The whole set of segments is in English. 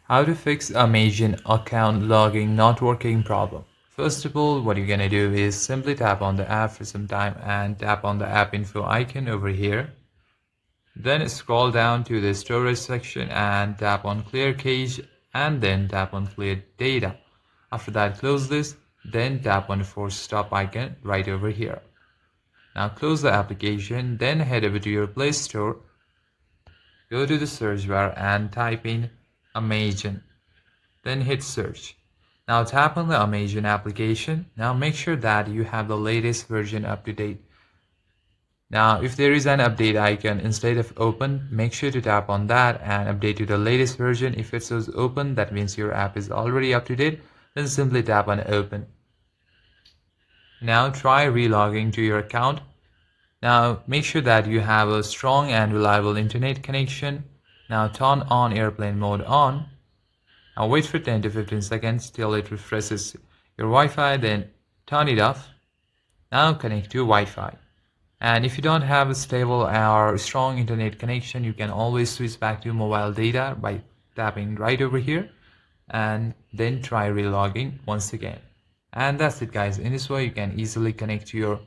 How to fix Amazon account logging not working problem. First of all, what you're gonna do is simply tap on the app for some time and tap on the app info icon over here. Then scroll down to the storage section and tap on clear cache and then tap on clear data. After that, close this, then tap on the force stop icon right over here. Now close the application, then head over to your Play Store. Go to the search bar and type in Amazon. Then hit search. Now tap on the Amazon application. Now make sure that you have the latest version up to date. Now if there is an update icon instead of open, make sure to tap on that and update to the latest version. If it says open, that means your app is already up to date. Then simply tap on open. Now try relogging to your account. Now make sure that you have a strong and reliable internet connection. Now turn on airplane mode on. Now wait for 10 to 15 seconds till it refreshes your Wi-Fi, then turn it off. Now connect to Wi-Fi. And if you don't have a stable or strong internet connection, you can always switch back to mobile data by tapping right over here and then try relogging once again. And that's it guys. In this way you can easily connect to your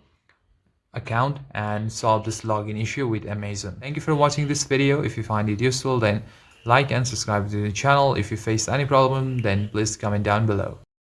account and solve this login issue with Amazon. Thank you for watching this video. If you find it useful, then like and subscribe to the channel. If you face any problem, then please comment down below.